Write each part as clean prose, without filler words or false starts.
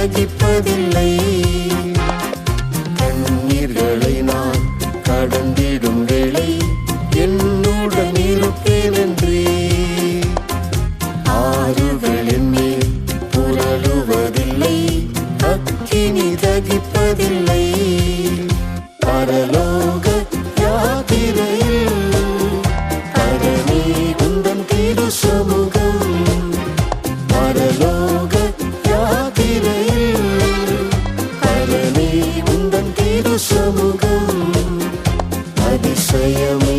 தகிப்பதில்லை. கண்ணீர்களை நான் கடந்திடும் வேளை என்னுடன் இருப்பேன் என்றே. ஆறுகள் என்மேல் புரளுவதில்லை, அக்கினி தகிப்பதில்லை. பரலோக யாத்திரையில் பரமே உந்தன் திரு சமூகம். பரலோக யாத்திரையில் பரமே உந்தன் திரு சமூகம். அதிசயமே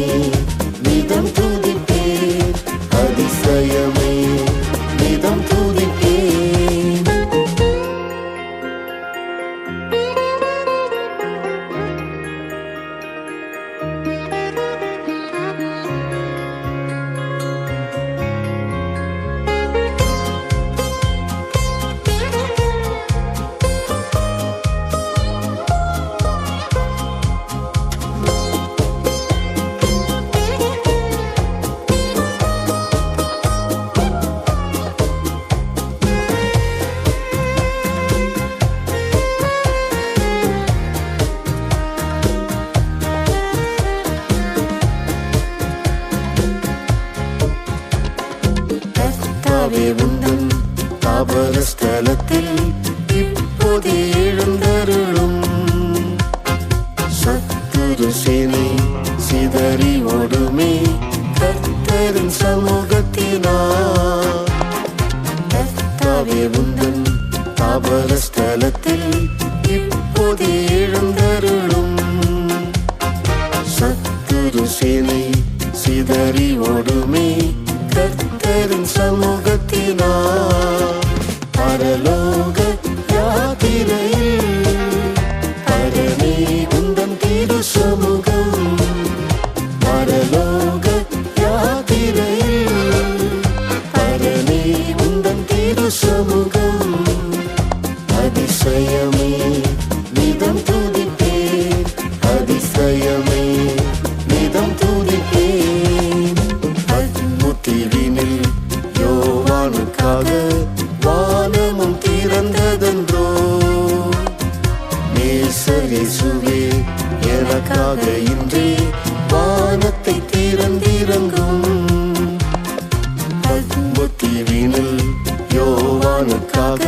நிதம் துதிப்பேன், அதிசயமே நிதம் துதிப்பேன். உந்தன் தாபர ஸ்தலத்தில் இப்போதே எழுந்தருளும். சத்துரு சேனை சிதறி ஓடுமே கர்த்தரின் சமூகத்தினார். கர்த்தாவே உந்தன் தாபர ஸ்தலத்தில் இப்போதே எழுந்தருளும். சத்துரு சேனை சிதறி ஓடுமே கர்த்தரின் சமூகத்தினார். பரலோக யாத்திரையில் பரமே உந்தன் திரு சமூகம். பரலோக யாத்திரையில் பரமே உந்தன் திரு சமூகம். அதிசயமே நிதம் துதிப்பேன், அதிசயமே நிதம் துதிப்பேன். தீவினில் யோவானுக்காக வானமும் திறந்ததென்றோ. நேசர் இயேசுவே எனக்காக இன்றே வானத்தை திறந்திறங்கும். தீவினில் யோவானுக்காக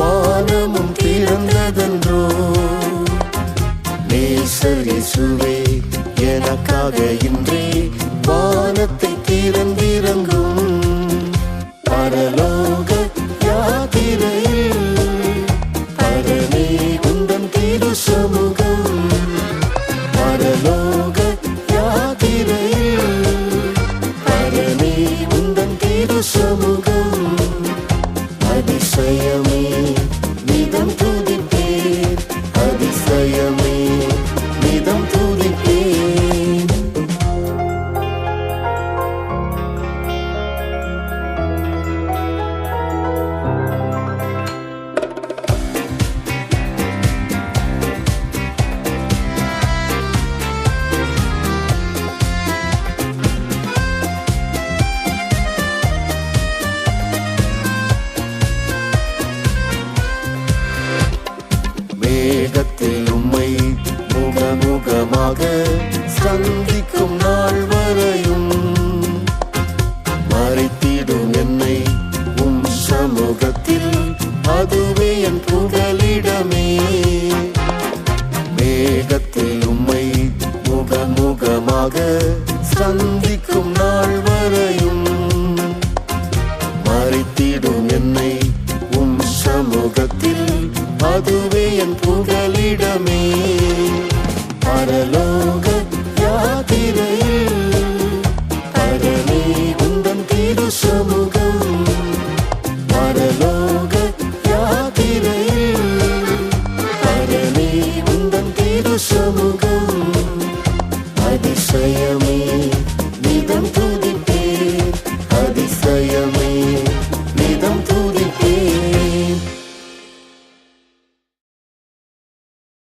வானமும் திறந்ததென்றோ. நேசர் இயேசுவே எனக்காக இன்றே வானத்தை திறந்திறங்கும். பரலோக யாத்திரையில் பரமே உந்தன் திரு சமூகம். பரலோக யாத்திரையில் பரமே உந்தன் திரு சமூகம். அதிசயமே நிதம் துதிப்பேன், அதிசயமே நிதம் துதிப்பேன். மேகத்தில் உம்மை முகமுகமாக சந்திக்கும் நாள் வரையும் மறைத்திடும் என்னை உம் சமூகத்தில், அதுவே என் புகலிடமே. மேகத்தில் உம்மை முகமுகமாக சந்திக்கும் நாள் வரையும் மறைத்திடும் என்னை உம் சமூகத்தில், அதுவே என் புகலிடமே. பரலோக யாத்திரை